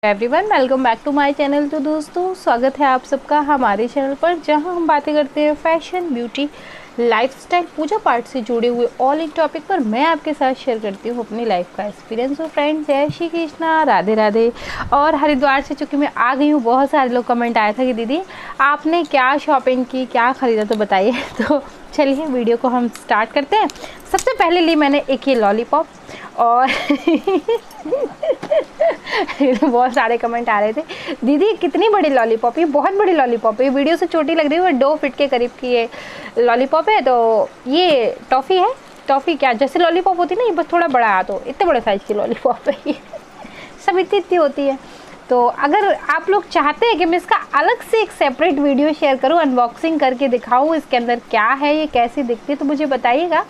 Everyone welcome back to my channel. तो दोस्तों स्वागत है आप सबका हमारे चैनल पर, जहां हम बातें करते हैं फैशन, ब्यूटी, लाइफस्टाइल, पूजा पाठ से जुड़े हुए ऑल इन टॉपिक पर मैं आपके साथ शेयर करती हूँ अपनी लाइफ का एक्सपीरियंस। और फ्रेंड्स, जय श्री कृष्णा, राधे राधे। और हरिद्वार से चूँकि मैं आ गई हूँ, बहुत सारे लोग कमेंट आया था कि दीदी आपने क्या शॉपिंग की, क्या ख़रीदा, तो बताइए। तो चलिए वीडियो को हम स्टार्ट करते हैं। सबसे पहले ली मैंने एक ये लॉलीपॉप, और बहुत सारे कमेंट आ रहे थे, दीदी कितनी बड़ी लॉलीपॉप, ये बहुत बड़ी लॉलीपॉप है, ये वीडियो से छोटी लग रही है, 2 फीट के करीब की ये लॉलीपॉप है। तो ये टॉफ़ी है, टॉफ़ी क्या जैसे लॉलीपॉप होती है ना, ये बस थोड़ा बड़ा है, तो इतने बड़े साइज़ की लॉलीपॉप है ये। सब इतनी होती है। तो अगर आप लोग चाहते हैं कि मैं इसका अलग से एक सेपरेट वीडियो शेयर करूं, अनबॉक्सिंग करके दिखाऊं इसके अंदर क्या है, ये कैसी दिखती है, तो मुझे बताइएगा।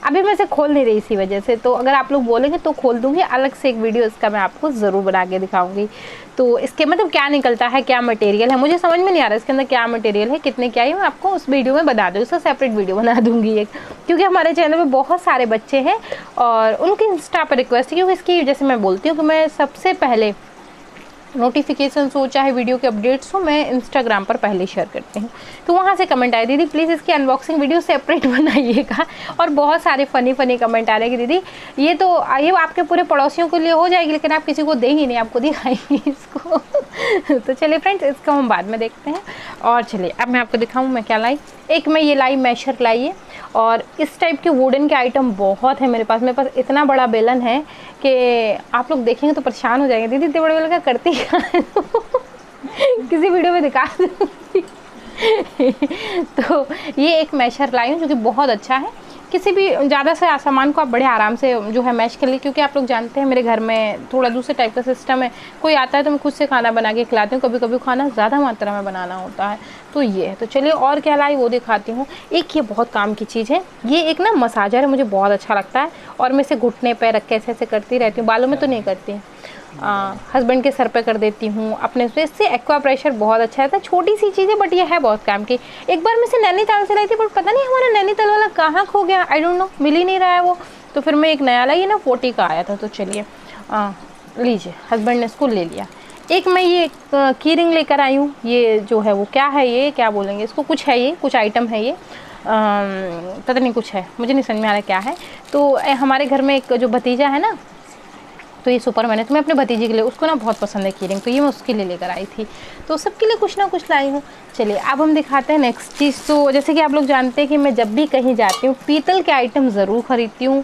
अभी मैं इसे खोल नहीं रही इसी वजह से, तो अगर आप लोग बोलेंगे तो खोल दूंगी, अलग से एक वीडियो इसका मैं आपको ज़रूर बना के दिखाऊंगी। तो इसके मतलब क्या निकलता है, क्या मटेरियल है, मुझे समझ में नहीं आ रहा इसके अंदर क्या मटेरियल है, कितने क्या है, मैं आपको उस वीडियो में बता दूँ, उसका सेपरेट वीडियो बना दूंगी एक। क्योंकि हमारे चैनल में बहुत सारे बच्चे हैं और उनकी इंस्टा पर रिक्वेस्ट है, क्योंकि इसकी जैसे मैं बोलती हूँ कि मैं सबसे पहले नोटिफिकेशन हो चाहे वीडियो के अपडेट्स हो, मैं इंस्टाग्राम पर पहले शेयर करती हूँ। तो वहाँ से कमेंट आए, दीदी प्लीज़ इसकी अनबॉक्सिंग वीडियो सेपरेट बनाइएगा। और बहुत सारे फ़नी कमेंट आ रहे हैं कि दीदी ये तो ये आपके पूरे पड़ोसियों के लिए हो जाएगी, लेकिन आप किसी को देंगी नहीं, आपको दिखाएंगी इसको। तो चलिए फ्रेंड्स, इसको हम बाद में देखते हैं। और चलिए अब मैं आपको दिखाऊँ मैं क्या लाई। एक मैं ये लाई मैशर लाई है, और इस टाइप के वुडन के आइटम बहुत है मेरे पास इतना बड़ा बेलन है कि आप लोग देखेंगे तो परेशान हो जाएंगे, दीदी इतने बड़े बेलन का करती है। किसी वीडियो में दिखा दूँगी। तो ये एक मैशर लाई हूँ जो कि बहुत अच्छा है, किसी भी ज़्यादा से सामान को आप बड़े आराम से जो है मैश कर ली। क्योंकि आप लोग जानते हैं मेरे घर में थोड़ा दूसरे टाइप का सिस्टम है, कोई आता है तो मैं खुद से खाना बना के खिलाती हूँ, कभी कभी खाना ज़्यादा मात्रा में बनाना होता है। तो ये है। तो चलिए और क्या लाई वो दिखाती हूँ। एक ये बहुत काम की चीज़ है, ये एक ना मसाजर है, मुझे बहुत अच्छा लगता है, और मैं इसे घुटने पे रख के ऐसे ऐसे करती रहती हूँ, बालों में तो नहीं करती, हस्बैंड के सर पे कर देती हूँ अपने से। इससे एक्वा प्रेशर बहुत अच्छा रहता है। छोटी सी चीज़ है बट ये है बहुत काम की। एक बार मैं इसे नैनीताल से लाई थी, बट पता नहीं हमारा नैनीताल वाला कहाँ खो गया, आई डोंट नो, मिल ही नहीं रहा है वो। तो फिर मैं एक नया लाई ना, 40 का आया था। तो चलिए लीजिए, हस्बैंड ने इसको ले लिया। एक मैं ये की रिंग लेकर आई हूँ, ये जो है वो क्या है, ये क्या बोलेंगे इसको, कुछ है, ये कुछ आइटम है, ये पता नहीं कुछ है, मुझे नहीं समझ में आ रहा क्या है। तो हमारे घर में एक जो भतीजा है ना, तो ये सुपर मैंने, तो मैं अपने भतीजे के लिए, उसको ना बहुत पसंद है की रिंग, तो ये मैं उसके लिए लेकर आई थी। तो सबके लिए कुछ ना कुछ लाई हूँ। चलिए अब हम दिखाते हैं नेक्स्ट चीज़। तो जैसे कि आप लोग जानते हैं कि मैं जब भी कहीं जाती हूँ पीतल के आइटम ज़रूर ख़रीदती हूँ।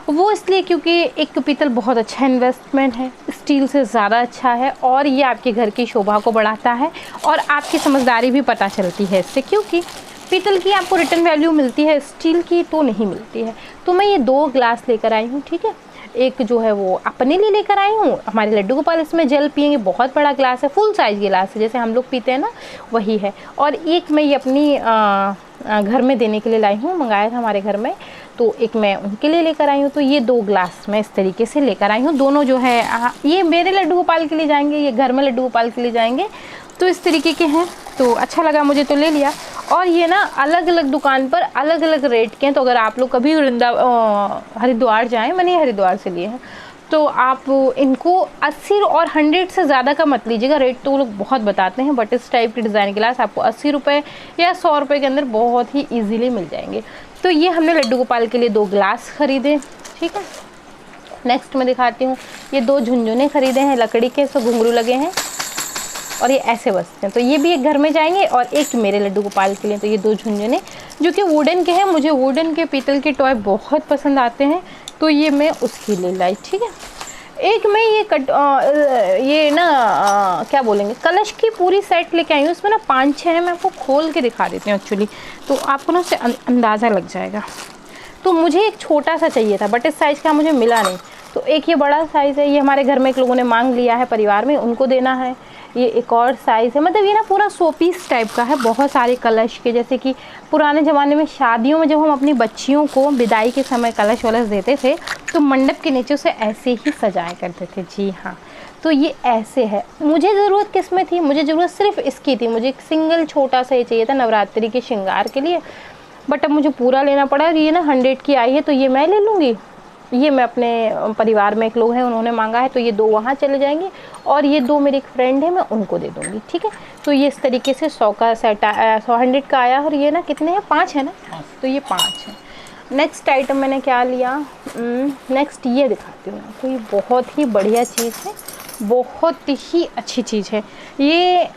वो इसलिए क्योंकि एक पीतल बहुत अच्छा इन्वेस्टमेंट है, स्टील से ज़्यादा अच्छा है, और ये आपके घर की शोभा को बढ़ाता है, और आपकी समझदारी भी पता चलती है इससे, क्योंकि पीतल की आपको रिटर्न वैल्यू मिलती है, स्टील की तो नहीं मिलती है। तो मैं ये 2 ग्लास लेकर आई हूँ, ठीक है। एक जो है वो अपने लिए लेकर आई हूँ, हमारे लड्डू गोपाल इसमें जल पियेंगे, बहुत बड़ा ग्लास है, फुल साइज़ गिलास है, जैसे हम लोग पीते हैं ना वही है। और एक मैं ये अपनी घर में देने के लिए लाई हूँ, मंगाया था हमारे घर में, तो एक मैं उनके लिए लेकर आई हूँ। तो ये 2 ग्लास मैं इस तरीके से लेकर आई हूँ। दोनों जो है ये मेरे लड्डू गोपाल के लिए जाएंगे, ये घर में लड्डू गोपाल के लिए जाएंगे, तो इस तरीके के हैं। तो अच्छा लगा मुझे, तो ले लिया। और ये ना अलग अलग दुकान पर अलग अलग रेट के हैं, तो अगर आप लोग कभी हरिद्वार जाएं, मैंने हरिद्वार से लिए हैं, तो आप इनको 80 और 100 से ज़्यादा का मत लीजिएगा। रेट तो वो लोग बहुत बताते हैं, बट इस टाइप के डिज़ाइन गिलास आपको 80 रुपये या 100 रुपये के अंदर बहुत ही ईजीली मिल जाएंगे। तो ये हमने लड्डू गोपाल के लिए 2 ग्लास ख़रीदे, ठीक है। नेक्स्ट मैं दिखाती हूँ, ये 2 झुनझुने ख़रीदे हैं लकड़ी के, इसमें घुंघरू लगे हैं, और ये ऐसे बजते हैं। तो ये भी एक घर में जाएंगे, और एक मेरे लड्डू गोपाल के लिए। तो ये 2 झुनझुने जो कि वुडन के हैं, मुझे वुडन के पीतल के टॉय बहुत पसंद आते हैं, तो ये मैं उसके लिए लाई, ठीक है। एक मैं ये क्या बोलेंगे, कलश की पूरी सेट लेके आई हूँ। इसमें ना 5-6 है, मैं आपको खोल के दिखा देती हूँ एक्चुअली, तो आपको ना उससे अंदाज़ा लग जाएगा। तो मुझे एक छोटा सा चाहिए था, बट इस साइज़ का मुझे मिला नहीं, तो एक ये बड़ा साइज़ है, ये हमारे घर में एक लोगों ने मांग लिया है, परिवार में उनको देना है। ये एक और साइज़ है, मतलब ये ना पूरा शोपीस टाइप का है, बहुत सारे कलश के, जैसे कि पुराने ज़माने में शादियों में जब हम अपनी बच्चियों को विदाई के समय कलश वलश देते थे, तो मंडप के नीचे उसे ऐसे ही सजाया करते थे। जी हाँ, तो ये ऐसे है। मुझे ज़रूरत किस में थी, मुझे ज़रूरत सिर्फ इसकी थी, मुझे एक सिंगल छोटा सा ये चाहिए था नवरात्रि के श्रृंगार के लिए, बट अब मुझे पूरा लेना पड़ा। और ये ना 100 की आई है, तो ये मैं ले लूँगी, ये मैं अपने परिवार में एक लोग हैं उन्होंने मांगा है, तो ये 2 वहाँ चले जाएंगे और ये 2 मेरी एक फ्रेंड है मैं उनको दे दूँगी, ठीक है। तो ये इस तरीके से 100 का सेट 100 का आया, और ये ना कितने हैं, 5 है ना, तो ये 5 है। नेक्स्ट आइटम मैंने क्या लिया, नेक्स्ट ये दिखाती हूँ आपको। ये बहुत ही बढ़िया चीज़ है, बहुत ही अच्छी चीज़ है। ये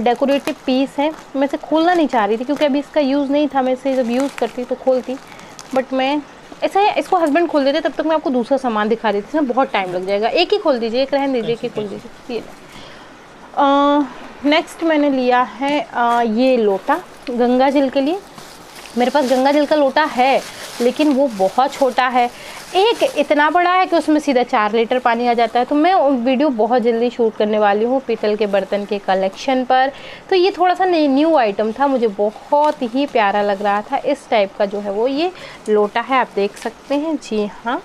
डेकोरेटिव पीस है। मैं इसे खोलना नहीं चाह रही थी क्योंकि अभी इसका यूज़ नहीं था, मैं इसे जब यूज़ करती तो खोलती, बट मैं ऐसे इसको हस्बैंड खोल देते, तब तक मैं आपको दूसरा सामान दिखा रही थी, इसमें बहुत टाइम लग जाएगा। एक ही खोल दीजिए, एक रहने दीजिए, एक ही खोल दीजिए। ये नेक्स्ट मैंने लिया है ये लोटा गंगा जल के लिए। मेरे पास गंगा जल का लोटा है लेकिन वो बहुत छोटा है। एक इतना बड़ा है कि उसमें सीधा 4 लीटर पानी आ जाता है। तो मैं वीडियो बहुत जल्दी शूट करने वाली हूँ पीतल के बर्तन के कलेक्शन पर। तो ये थोड़ा सा न्यू आइटम था, मुझे बहुत ही प्यारा लग रहा था। इस टाइप का जो है वो ये लोटा है, आप देख सकते हैं। जी हाँ,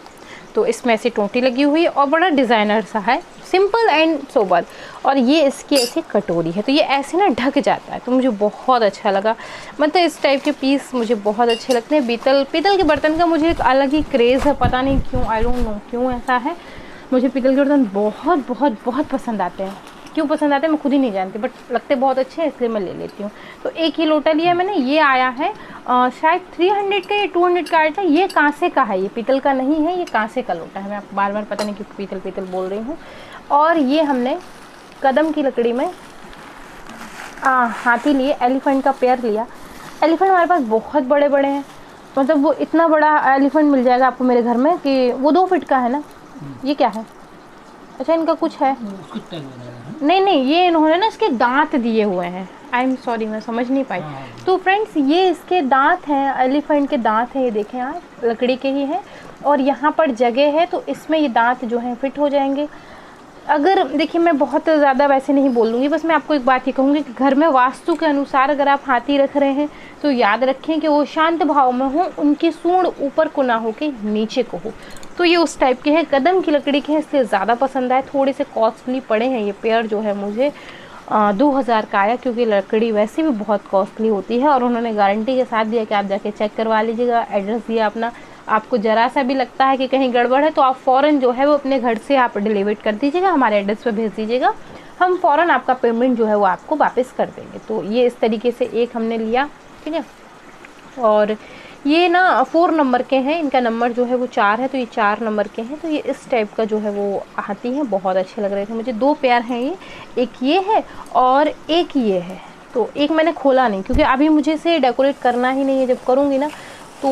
तो इसमें ऐसी टोंटी लगी हुई है और बड़ा डिज़ाइनर सा है, सिंपल एंड सोबर। और ये इसकी ऐसी कटोरी है, तो ये ऐसे ना ढक जाता है, तो मुझे बहुत अच्छा लगा। मतलब इस टाइप के पीस मुझे बहुत अच्छे लगते हैं। पीतल के बर्तन का मुझे एक अलग ही क्रेज़ है, पता नहीं क्यों, आई डोंट नो क्यों ऐसा है। मुझे पीतल के बर्तन बहुत बहुत बहुत पसंद आते हैं। क्यों पसंद आते हैं मैं खुद ही नहीं जानती, बट लगते बहुत अच्छे हैं इसलिए मैं ले लेती हूँ। तो एक ही लोटा लिया मैंने। ये आया है शायद 300 का या 200 का आया था। ये कांसे का है, ये पीतल का नहीं है, ये कांसे का लोटा है। मैं आपको बार बार पता नहीं क्यों पीतल बोल रही हूँ। और ये हमने कदम की लकड़ी में हाथी लिए, एलिफेंट का पेयर लिया। एलिफेंट हमारे पास बहुत बड़े बड़े हैं, मतलब वो इतना बड़ा एलिफेंट मिल जाएगा आपको मेरे घर में कि वो 2 फीट का है ना। ये क्या है, अच्छा इनका कुछ है, नहीं ये इन्होंने ना इसके दांत दिए हुए हैं। आई एम सॉरी, मैं समझ नहीं पाई। तो फ्रेंड्स ये इसके दांत हैं, एलिफेंट के दांत हैं, ये देखें आप, लकड़ी के ही हैं। और यहाँ पर जगह है तो इसमें ये दांत जो हैं फिट हो जाएंगे। अगर देखिए मैं बहुत ज़्यादा वैसे नहीं बोलूँगी, बस मैं आपको एक बात ये कहूँगी कि घर में वास्तु के अनुसार अगर आप हाथी रख रहे हैं तो याद रखें कि वो शांत भाव में हो, उनकी सूंड ऊपर को ना हो के नीचे को हो। तो ये उस टाइप के हैं, कदम की लकड़ी के हैं, इसलिए ज़्यादा पसंद आए। थोड़े से कॉस्टली पड़े हैं ये पेयर जो है मुझे 2000 का आया, क्योंकि लकड़ी वैसे भी बहुत कॉस्टली होती है। और उन्होंने गारंटी के साथ दिया कि आप जाके चेक करवा लीजिएगा। एड्रेस दिया अपना, आपको ज़रा सा भी लगता है कि कहीं गड़बड़ है तो आप फ़ौरन जो है वो अपने घर से आप डिलीवर कर दीजिएगा, हमारे एड्रेस पे भेज दीजिएगा, हम फ़ौरन आपका पेमेंट जो है वो आपको वापस कर देंगे। तो ये इस तरीके से एक हमने लिया, ठीक है। और ये ना 4 नंबर के हैं, इनका नंबर जो है वो 4 है, तो ये 4 नंबर के हैं। तो ये इस टाइप का जो है वो आती हैं, बहुत अच्छे लग रहे थे मुझे। 2 पेयर हैं ये, एक ये है और एक ये है। तो एक मैंने खोला नहीं क्योंकि अभी मुझे इसे डेकोरेट करना ही नहीं है, जब करूँगी ना तो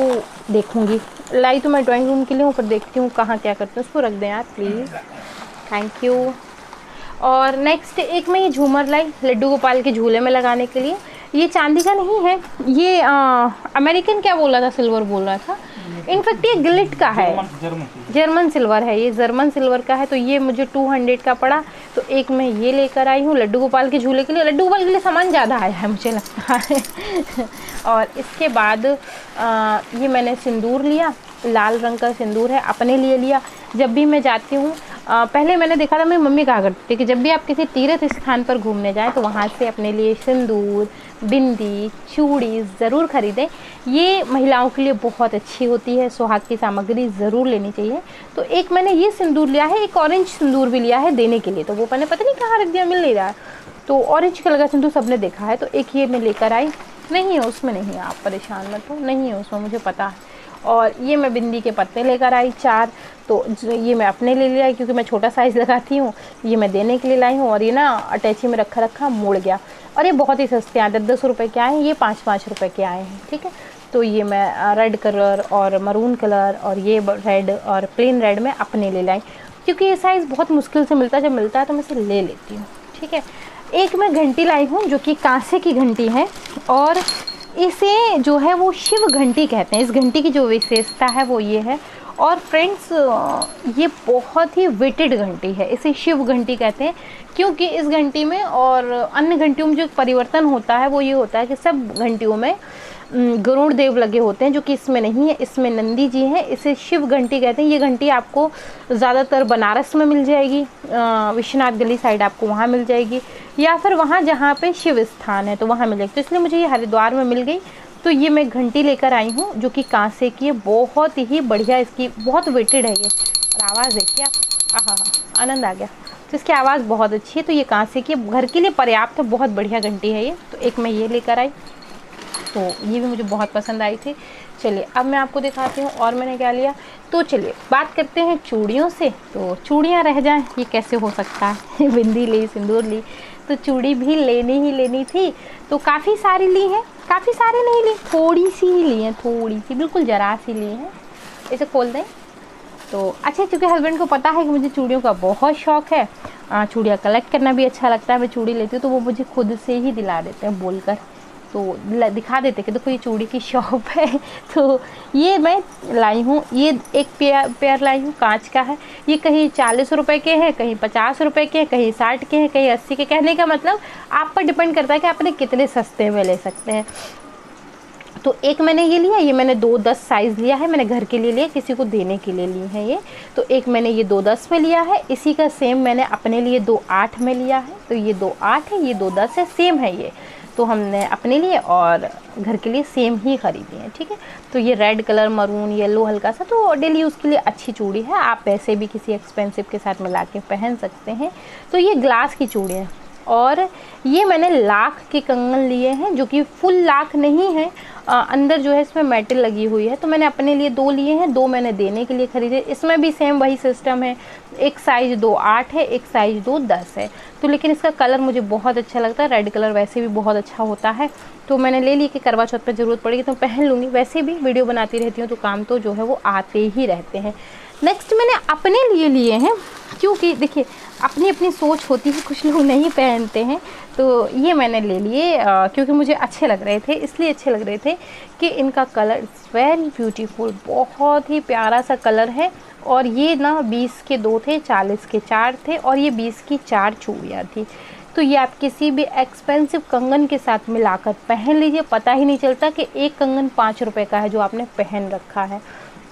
देखूँगी। लाई तो मैं ड्राइंग रूम के लिए हूँ, पर देखती हूँ कहाँ क्या करते हैं। उसको रख दें यार प्लीज़, थैंक यू। और नेक्स्ट एक मैं ये झूमर लाई लड्डू गोपाल के झूले में लगाने के लिए। ये चांदी का नहीं है, ये अमेरिकन क्या बोला था, सिल्वर बोल रहा था। इनफैक्ट ये गिलिट का है, जर्मन सिल्वर है, ये जर्मन सिल्वर का है। तो ये मुझे 200 का पड़ा, तो एक मैं ये लेकर आई हूँ लड्डू गोपाल के झूले के लिए। लड्डू गोपाल के लिए सामान ज़्यादा आया है मुझे लगता है। और इसके बाद ये मैंने सिंदूर लिया, लाल रंग का सिंदूर है, अपने लिए लिया। जब भी मैं जाती हूँ, पहले मैंने देखा था मेरी मम्मी कहा करती थी कि जब भी आप किसी तीर्थ स्थान पर घूमने जाएं तो वहाँ से अपने लिए सिंदूर, बिंदी, चूड़ी ज़रूर ख़रीदें। ये महिलाओं के लिए बहुत अच्छी होती है, सुहाग की सामग्री ज़रूर लेनी चाहिए। तो एक मैंने ये सिंदूर लिया है, एक ऑरेंज सिंदूर भी लिया है देने के लिए, तो वो मैंने पता नहीं कहाँ रख दिया, मिल नहीं रहा। तो ऑरेंज कलर का सिंदूर सबने देखा है, तो एक ये मैं लेकर आई। नहीं है उसमें, नहीं है, आप परेशान मत हो, नहीं है उसमें, मुझे पता है। और ये मैं बिंदी के पत्ते लेकर आई 4, तो ये मैं अपने लिए ले आई क्योंकि मैं छोटा साइज़ लगाती हूँ। ये मैं देने के लिए लाई हूँ। और ये ना अटैची में रखा मुड़ गया, और ये बहुत ही सस्ते आए, 10-10 रुपये के आए हैं, ये 5-5 रुपये के आए हैं, ठीक है। तो ये मैं रेड कलर और मरून कलर और ये रेड और प्लेन रेड में अपने ले लाई, क्योंकि ये साइज़ बहुत मुश्किल से मिलता है, जब मिलता है तो मैं इसे ले लेती हूँ, ठीक है। एक मैं घंटी लाई हूँ जो कि कांसे की घंटी है, और इसे जो है वो शिव घंटी कहते हैं। इस घंटी की जो विशेषता है वो ये है। और फ्रेंड्स ये बहुत ही वेटेड घंटी है, इसे शिव घंटी कहते हैं, क्योंकि इस घंटी में और अन्य घंटियों में जो परिवर्तन होता है वो ये होता है कि सब घंटियों में गरुड़ देव लगे होते हैं, जो कि इसमें नहीं है, इसमें नंदी जी हैं। इसे शिव घंटी कहते हैं। ये घंटी आपको ज़्यादातर बनारस में मिल जाएगी, विश्वनाथ गली साइड आपको वहाँ मिल जाएगी, या फिर वहाँ जहाँ पे शिव स्थान है तो वहाँ मिल जाएगी। तो इसलिए मुझे ये हरिद्वार में मिल गई, तो ये मैं घंटी लेकर आई हूँ जो कि कांसे की है, बहुत ही बढ़िया, इसकी बहुत वेटेड है ये। और आवाज़ देखिए आप, आहा आनंद आ गया। तो इसकी आवाज़ बहुत अच्छी है। तो ये कांसे की घर के लिए पर्याप्त है, बहुत बढ़िया घंटी है ये। तो एक मैं ये लेकर आई, तो ये भी मुझे बहुत पसंद आई थी। चलिए अब मैं आपको दिखाती हूँ और मैंने क्या लिया। तो चलिए बात करते हैं चूड़ियों से। तो चूड़ियाँ रह जाएं ये कैसे हो सकता है बिंदी ली, सिंदूर ली, तो चूड़ी भी लेनी ही लेनी थी। तो काफ़ी सारी ली हैं, काफ़ी सारी नहीं ली, थोड़ी सी ही ली हैं, थोड़ी सी, बिल्कुल ज़रा सी ली हैं। इसे खोल दें तो अच्छा, क्योंकि हस्बैंड को पता है कि मुझे चूड़ियों का बहुत शौक़ है, चूड़ियाँ कलेक्ट करना भी अच्छा लगता है। मैं चूड़ी लेती हूँ तो वो मुझे खुद से ही दिला देते हैं बोलकर, तो दिखा देते कि देखो ये चूड़ी की शॉप है। तो ये मैं लाई हूँ, ये एक पेयर लाई हूँ, कांच का है। ये कहीं 40 रुपए के हैं, कहीं 50 रुपए के हैं, कहीं 60 के हैं, कहीं 80 के। कहने का मतलब आप पर डिपेंड करता है कि आपने कितने सस्ते में ले सकते हैं। तो एक मैंने ये लिया, ये मैंने 2-10 साइज़ लिया है, मैंने घर के लिए लिया, किसी को देने के लिए ली है ये। तो एक मैंने ये 2-10 में लिया है, इसी का सेम मैंने अपने लिए 2-8 में लिया है। तो ये 2-8 है, ये 2-10 है, सेम है ये। तो हमने अपने लिए और घर के लिए सेम ही ख़रीदी है, ठीक है। तो ये रेड कलर, मरून, येलो हल्का सा, तो डेली यूज़ के लिए अच्छी चूड़ी है। आप पैसे भी किसी एक्सपेंसिव के साथ मिला के पहन सकते हैं। तो ये ग्लास की चूड़ी है। और ये मैंने लाख के कंगन लिए हैं, जो कि फुल लाख नहीं है, अंदर जो है इसमें मेटल लगी हुई है। तो मैंने अपने लिए 2 लिए हैं, 2 मैंने देने के लिए ख़रीदे। इसमें भी सेम वही सिस्टम है, एक साइज़ 2-8 है, एक साइज़ 2-10 है। तो लेकिन इसका कलर मुझे बहुत अच्छा लगता है, रेड कलर वैसे भी बहुत अच्छा होता है। तो मैंने ले ली कि करवा चौथ पर ज़रूरत पड़ेगी तो पहन लूँगी। वैसे भी वीडियो बनाती रहती हूँ तो काम तो जो है वो आते ही रहते हैं। नेक्स्ट मैंने अपने लिए हैं, क्योंकि देखिए अपनी अपनी सोच होती है, कुछ लोग नहीं पहनते हैं। तो ये मैंने ले लिए क्योंकि मुझे अच्छे लग रहे थे, इसलिए अच्छे लग रहे थे कि इनका कलर इज़ वेरी ब्यूटीफुल, बहुत ही प्यारा सा कलर है। और ये ना 20 के 2 थे, 40 के 4 थे, और ये 20 की 4 चूड़ियाँ थी। तो ये आप किसी भी एक्सपेंसिव कंगन के साथ मिलाकर पहन लीजिए, पता ही नहीं चलता कि एक कंगन 5 रुपए का है जो आपने पहन रखा है।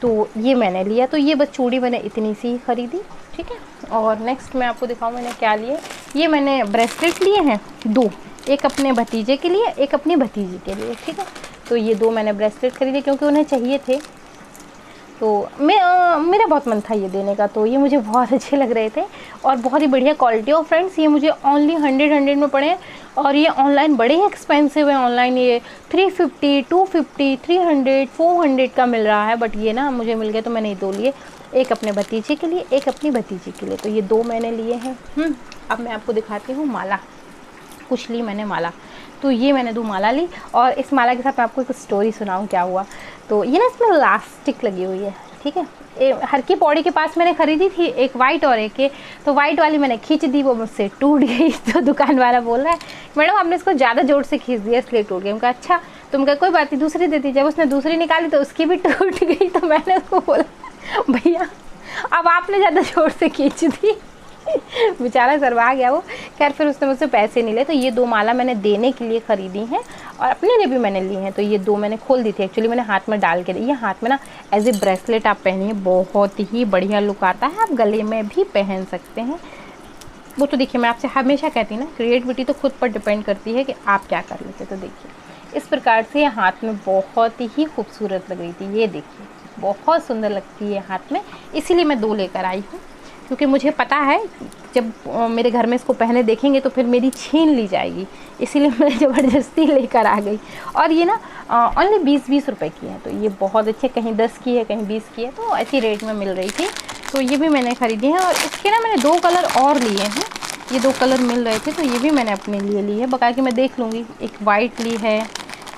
तो ये मैंने लिया। तो ये बस चूड़ी मैंने इतनी सी ही ख़रीदी, ठीक है। और नेक्स्ट मैं आपको दिखाऊँ मैंने क्या लिए। ये मैंने ब्रेसलेट लिए हैं 2, एक अपने भतीजे के लिए, एक अपनी भतीजी के लिए, ठीक है। तो ये 2 मैंने ब्रेसलेट खरीदे क्योंकि उन्हें चाहिए थे। तो मेरा बहुत मन था ये देने का, तो ये मुझे बहुत अच्छे लग रहे थे और बहुत ही बढ़िया क्वालिटी। और फ्रेंड्स ये मुझे ओनली 100 में पड़े हैं, और ये ऑनलाइन बड़े ही एक्सपेंसिव है। ऑनलाइन ये 350, 250, 300, 400 का मिल रहा है, बट ये ना मुझे मिल गया तो मैंने ये 2 लिए, एक अपने भतीजे के लिए, एक अपनी भतीजी के लिए। तो ये 2 मैंने लिए हैं। अब मैं आपको दिखाती हूँ माला, कुछ ली मैंने माला। तो ये मैंने 2 माला ली, और इस माला के साथ मैं आपको एक स्टोरी सुनाऊँ क्या हुआ। तो ये ना इसमें इलास्टिक लगी हुई है, ठीक है। हर की पौड़ी के पास मैंने ख़रीदी थी, एक वाइट और एक ये। तो वाइट वाली मैंने खींच दी, वो मुझसे टूट गई। तो दुकान वाला बोल रहा है मैडम आपने इसको ज़्यादा जोर से खींच दिया इसलिए टूट गई। उनका अच्छा, तुम क्या कोई बात नहीं दूसरी देती। जब उसने दूसरी निकाली तो उसकी भी टूट गई। तो मैंने उसको बोला भैया अब आपने ज़्यादा जोर से खींच दी। बेचारा शर्मा गया वो। खैर फिर उसने मुझसे पैसे नहीं लिए। तो ये 2 माला मैंने देने के लिए ख़रीदी हैं और अपने लिए भी मैंने ली हैं। तो ये 2 मैंने खोल दी थी, एक्चुअली मैंने हाथ में डाल के दी। ये हाथ में ना एज ए ब्रेसलेट आप पहनिए, बहुत ही बढ़िया लुक आता है। आप गले में भी पहन सकते हैं। वो तो देखिए मैं आपसे हमेशा कहती हूँ ना, क्रिएटिविटी तो खुद पर डिपेंड करती है कि आप क्या कर लेते। तो देखिए इस प्रकार से हाथ में बहुत ही खूबसूरत लग रही थी। ये देखिए बहुत सुंदर लगती है हाथ में, इसीलिए मैं 2 लेकर आई हूँ, क्योंकि मुझे पता है जब मेरे घर में इसको पहने देखेंगे तो फिर मेरी छीन ली जाएगी, इसीलिए मैं ज़बरदस्ती लेकर आ गई। और ये ना ओनली 20-20 रुपए की है। तो ये बहुत अच्छे, कहीं 10 की है कहीं 20 की है, तो ऐसी रेट में मिल रही थी। तो ये भी मैंने ख़रीदी है। और इसके ना मैंने 2 कलर और लिए हैं, ये 2 कलर मिल रहे थे तो ये भी मैंने अपने लिए ली है। बाकी मैं देख लूँगी, एक वाइट ली है,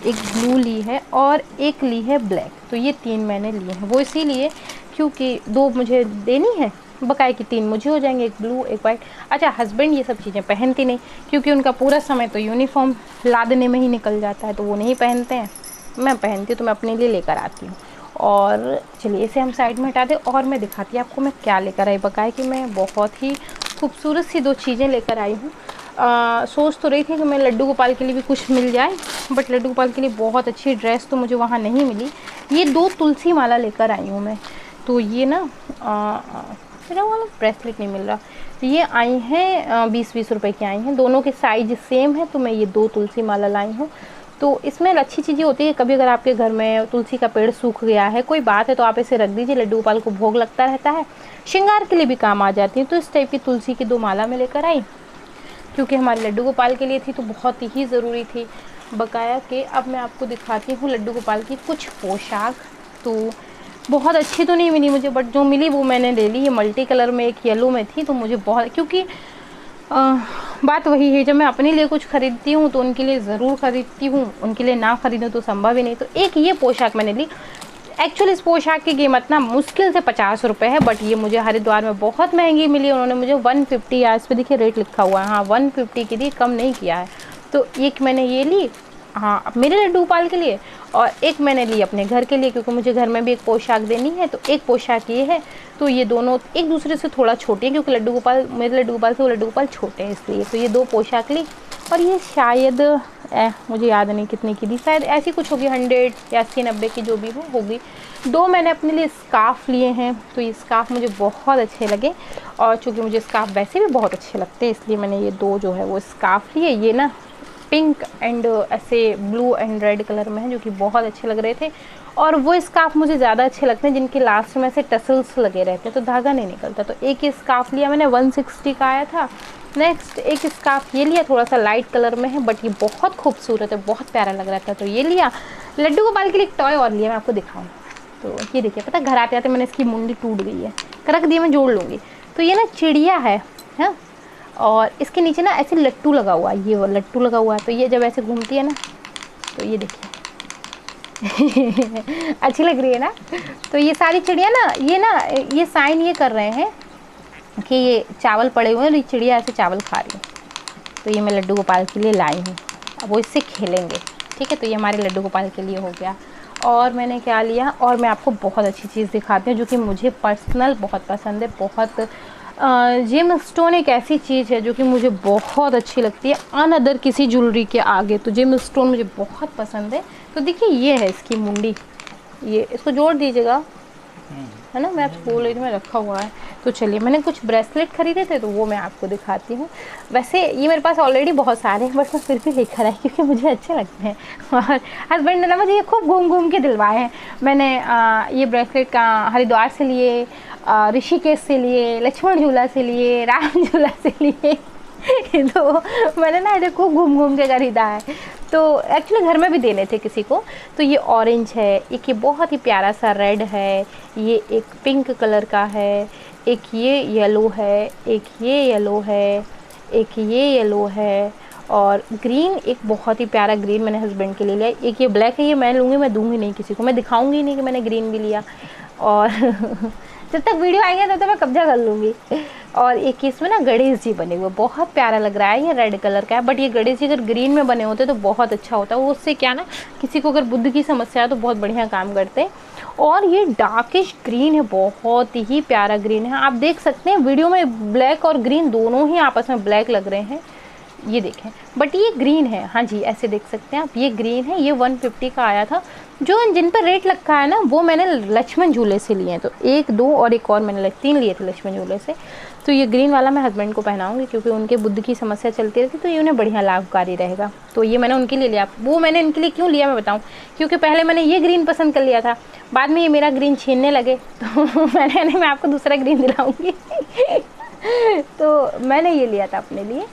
एक ब्लू ली है और एक ली है ब्लैक। तो ये 3 मैंने लिए हैं, वो इसीलिए क्योंकि 2 मुझे देनी है, बकाए की 3 मुझे हो जाएंगे, एक ब्लू एक वाइट। अच्छा हस्बैंड ये सब चीज़ें पहनती नहीं, क्योंकि उनका पूरा समय तो यूनिफॉर्म लादने में ही निकल जाता है, तो वो नहीं पहनते हैं। मैं पहनती हूँ तो मैं अपने लिए लेकर आती हूँ। और चलिए इसे हम साइड में हटा दें और मैं दिखाती हूँ आपको मैं क्या लेकर आई। बकाए कि मैं बहुत ही खूबसूरत सी 2 चीज़ें लेकर आई हूँ। सोच तो रही थी कि मैं लड्डू गोपाल के लिए भी कुछ मिल जाए, बट लड्डू गोपाल के लिए बहुत अच्छी ड्रेस तो मुझे वहाँ नहीं मिली। ये 2 तुलसी माला लेकर आई हूँ मैं। तो ये ना मेरा वाला ब्रेसलेट नहीं मिल रहा। तो ये आई हैं 20-20 रुपए की आई हैं, दोनों के साइज सेम है। तो मैं ये 2 तुलसी माला लाई हूँ। तो इसमें अच्छी चीज़ें होती है, कभी अगर आपके घर में तुलसी का पेड़ सूख गया है, कोई बात है, तो आप इसे रख दीजिए, लड्डू गोपाल को भोग लगता रहता है, श्रृंगार के लिए भी काम आ जाती है। तो इस टाइप की तुलसी की 2 माला में लेकर आई, क्योंकि हमारे लड्डू गोपाल के लिए थी तो बहुत ही ज़रूरी थी। बकाया के अब मैं आपको दिखाती हूँ लड्डू गोपाल की कुछ पोशाक। तो बहुत अच्छी तो नहीं मिली मुझे, बट जो मिली वो मैंने ले ली। ये मल्टी कलर में, एक येलो में थी, तो मुझे बहुत, क्योंकि बात वही है, जब मैं अपने लिए कुछ खरीदती हूँ तो उनके लिए ज़रूर खरीदती हूँ, उनके लिए ना खरीदूँ तो संभव ही नहीं। तो एक ये पोशाक मैंने ली। एक्चुअली इस पोशाक की कीमत ना मुश्किल से 50 रुपये है, बट ये मुझे हरिद्वार में बहुत महंगी मिली। उन्होंने मुझे 150, आज पे देखिए रेट लिखा हुआ है, हाँ 150 की थी, कम नहीं किया है। तो एक मैंने ये ली, हाँ मेरे लड्डू गोपाल के लिए, और एक मैंने ली अपने घर के लिए, क्योंकि मुझे घर में भी एक पोशाक देनी है। तो एक पोशाक ये है। तो ये दोनों एक दूसरे से थोड़ा छोटी हैं, क्योंकि लड्डू गोपाल, मेरे लड्डू गोपाल से वो लड्डू गोपाल छोटे हैं, इसलिए। तो ये 2 पोशाक ली, और ये शायद मुझे याद नहीं कितने की थी, शायद ऐसी कुछ होगी 100 या 80-90 की, जो भी वो होगी। 2 मैंने अपने लिए स्कार्फ़ लिए हैं। तो ये स्कार्फ़ मुझे बहुत अच्छे लगे, और चूँकि मुझे स्कार्फ़ वैसे भी बहुत अच्छे लगते हैं, इसलिए मैंने ये 2 जो है वो स्कार्फ़ लिए। ये ना पिंक एंड ऐसे ब्लू एंड रेड कलर में है, जो कि बहुत अच्छे लग रहे थे। और वो स्कार्फ मुझे ज़्यादा अच्छे लगते हैं जिनके लास्ट में ऐसे टसल्स लगे रहते हैं, तो धागा नहीं निकलता। तो एक ही स्कार्फ लिया मैंने, 160 का आया था। नेक्स्ट एक स्कार्फ ये लिया, थोड़ा सा लाइट कलर में है, बट ये बहुत खूबसूरत है, बहुत प्यारा लग रहा था, तो ये लिया। लड्डू गोपाल के लिए एक टॉय और लिया, मैं आपको दिखाऊँ। तो ये देखिए, पता घर आते आते मैंने इसकी मुंडी टूट गई है, रख दिया, मैं जोड़ लूँगी। तो ये ना चिड़िया है, हाँ, और इसके नीचे ना ऐसे लट्टू लगा हुआ है, ये वो लट्टू लगा हुआ है। तो ये जब ऐसे घूमती है ना, तो ये देखिए अच्छी लग रही है ना। तो ये सारी चिड़िया ना, ये साइन ये कर रहे हैं कि ये चावल पड़े हुए हैं, और ये चिड़िया ऐसे चावल खा रही है। तो ये मैं लड्डू गोपाल के लिए लाई हूँ, अब वो इससे खेलेंगे, ठीक है। तो ये हमारे लड्डू गोपाल के लिए हो गया। और मैंने क्या लिया, और मैं आपको बहुत अच्छी चीज़ दिखाती हूँ जो कि मुझे पर्सनल बहुत पसंद है। बहुत जेम स्टोन एक ऐसी चीज़ है जो कि मुझे बहुत अच्छी लगती है अनअदर किसी ज्वेलरी के आगे। तो जेम स्टोन मुझे बहुत पसंद है। तो देखिए ये है इसकी मुंडी, ये इसको जोड़ दीजिएगा, है ना। मैं आपको बोल रही थी, मैं रखा हुआ है। तो चलिए, मैंने कुछ ब्रेसलेट खरीदे थे, तो वो मैं आपको दिखाती हूँ। वैसे ये मेरे पास ऑलरेडी बहुत सारे हैं, बट मैं फिर भी लेकर आई क्योंकि मुझे अच्छे लगते हैं, और हस्बैंड ने ना मुझे ये खूब घूम घूम के दिलवाए हैं। मैंने ये ब्रेसलेट का हरिद्वार से लिए, ऋषिकेश से लिए, लक्ष्मण झूला से लिए, राम झूला से लिए तो मैंने ना इधर खूब घूम घूम के खरीदा है। तो एक्चुअली घर में भी देने थे किसी को। तो ये ऑरेंज है, एक ये बहुत ही प्यारा सा रेड है, ये एक पिंक कलर का है, एक ये येलो है, एक ये येलो है, एक ये येलो है, और ग्रीन, एक बहुत ही प्यारा ग्रीन मैंने हस्बैंड के लिए लिया। एक ये ब्लैक है, ये मैं लूँगी, मैं दूँगी नहीं किसी को, मैं दिखाऊँगी नहीं कि मैंने ग्रीन भी लिया। और जब तक वीडियो आएंगे तब तक मैं कब्जा कर लूँगी। और एक इसमें ना गणेश जी बने हुए, बहुत प्यारा लग रहा है। ये रेड कलर का है, बट ये गणेश जी अगर ग्रीन में बने होते तो बहुत अच्छा होता है। वो उससे क्या ना, किसी को अगर बुद्ध की समस्या है तो बहुत बढ़िया काम करते हैं। और ये डार्किश ग्रीन है, बहुत ही प्यारा ग्रीन है। आप देख सकते हैं वीडियो में ब्लैक और ग्रीन दोनों ही आपस में ब्लैक लग रहे हैं, ये देखें, बट ये ग्रीन है। हाँ जी, ऐसे देख सकते हैं आप, ये ग्रीन है। ये 150 का आया था। जो जिन पर रेट रखा है ना, वो मैंने लक्ष्मण झूले से लिए हैं। तो 1, 2 और एक और मैंने 3 लिए थे लक्ष्मण झूले से। तो ये ग्रीन वाला मैं हस्बैंड को पहनाऊंगी, क्योंकि उनके बुद्ध की समस्या चलती रहती, तो ये उन्हें बढ़िया लाभकारी रहेगा। तो ये मैंने उनके लिए लिया। वो मैंने इनके लिए क्यों लिया मैं बताऊं, क्योंकि पहले मैंने ये ग्रीन पसंद कर लिया था, बाद में ये मेरा ग्रीन छीनने लगे, तो मैं आपको दूसरा ग्रीन दिलाऊंगी तो मैंने ये लिया था अपने लिए।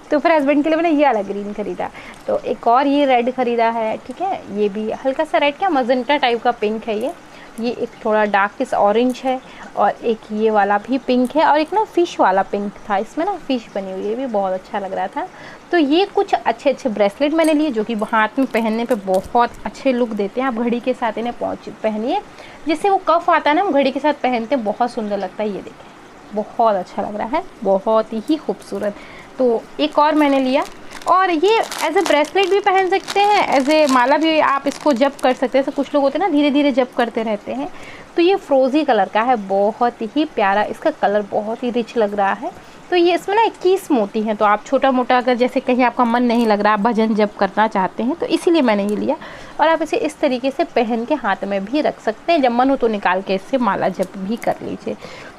तो फिर हस्बैंड के लिए मैंने ये वाला ग्रीन खरीदा। तो एक और ये रेड खरीदा है, ठीक है। ये भी हल्का सा रेड, क्या मजेंटा टाइप का पिंक है ये एक थोड़ा डार्किश ऑरेंज है, और एक ये वाला भी पिंक है, और एक ना फिश वाला पिंक था, इसमें ना फिश बनी हुई है, भी बहुत अच्छा लग रहा था। तो ये कुछ अच्छे अच्छे ब्रेसलेट मैंने लिए, जो कि हाथ में पहनने पे बहुत अच्छे लुक देते हैं। आप घड़ी के साथ इन्हें पहनिए, जिससे वो कफ आता है ना, हम घड़ी के साथ पहनते हैं, बहुत सुंदर लगता है। ये देखें, बहुत अच्छा लग रहा है, बहुत ही खूबसूरत। तो एक और मैंने लिया, और ये एज ए ब्रेसलेट भी पहन सकते हैं, एज ए माला भी आप इसको जब कर सकते हैं। जैसे कुछ लोग होते हैं ना, धीरे धीरे जब करते रहते हैं। तो ये फ्रोजी कलर का है, बहुत ही प्यारा, इसका कलर बहुत ही रिच लग रहा है। तो ये इसमें ना 21 मोती हैं। तो आप छोटा मोटा अगर जैसे कहीं आपका मन नहीं लग रहा, आप भजन जब करना चाहते हैं, तो इसीलिए मैंने ये लिया। और आप इसे इस तरीके से पहन के हाथ में भी रख सकते हैं, जब मन हो तो निकाल के इससे माला जप भी कर लीजिए।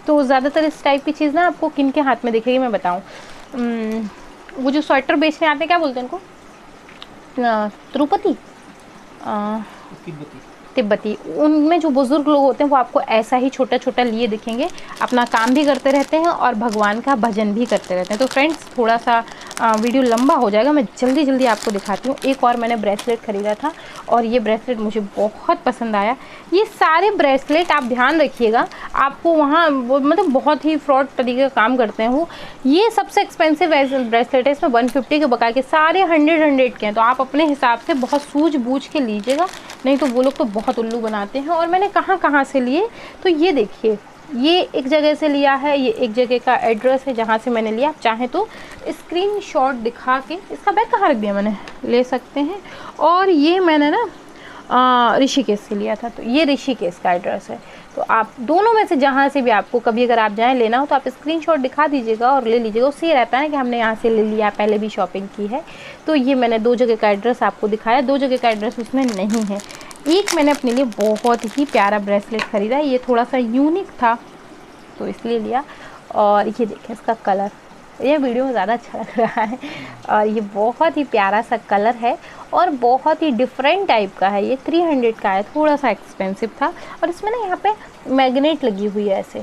तो ज़्यादातर इस टाइप की चीज़ ना आपको किन के हाथ में दिखेगी मैं बताऊँ, वो जो स्वेटर बेचने आते हैं, क्या बोलते हैं उनको, तिरुपति तिब्बती, उनमें जो बुज़ुर्ग लोग होते हैं वो आपको ऐसा ही छोटा छोटा लिए दिखेंगे, अपना काम भी करते रहते हैं और भगवान का भजन भी करते रहते हैं। तो फ्रेंड्स थोड़ा सा वीडियो लंबा हो जाएगा, मैं जल्दी जल्दी आपको दिखाती हूँ। एक और मैंने ब्रेसलेट ख़रीदा था और ये ब्रेसलेट मुझे बहुत पसंद आया। ये सारे ब्रेसलेट आप ध्यान रखिएगा, आपको वहाँ मतलब बहुत ही फ्रॉड तरीके का काम करते हैं वो। ये सबसे एक्सपेंसिव ब्रेसलेट है, इसमें 150 के बकाए के, सारे 100 के हैं। तो आप अपने हिसाब से बहुत सूझबूझ के लीजिएगा, नहीं तो वो लोग तो बहुत उल्लू बनाते हैं। और मैंने कहाँ से लिए, तो ये देखिए, ये एक जगह से लिया है, ये एक जगह का एड्रेस है जहाँ से मैंने लिया। आप चाहें तो स्क्रीनशॉट दिखा के, इसका बैग कहाँ रख दिया मैंने, ले सकते हैं। और ये मैंने ना ऋषिकेश से लिया था, तो ये ऋषिकेश का एड्रेस है। तो आप दोनों में से जहाँ से भी आपको कभी अगर आप जाएं लेना हो तो आप स्क्रीनशॉट दिखा दीजिएगा और ले लीजिएगा। उससे ये रहता है ना कि हमने यहाँ से ले लिया, पहले भी शॉपिंग की है। तो ये मैंने 2 जगह का एड्रेस आपको दिखाया, 2 जगह का एड्रेस उसमें नहीं है। एक मैंने अपने लिए बहुत ही प्यारा ब्रेसलेट ख़रीदा, ये थोड़ा सा यूनिक था तो इसलिए लिया। और ये देखें इसका कलर, ये वीडियो में ज़्यादा अच्छा लग रहा है। और ये बहुत ही प्यारा सा कलर है और बहुत ही डिफरेंट टाइप का है। ये 300 का है, थोड़ा सा एक्सपेंसिव था। और इसमें ना यहाँ पे मैग्नेट लगी हुई है ऐसे,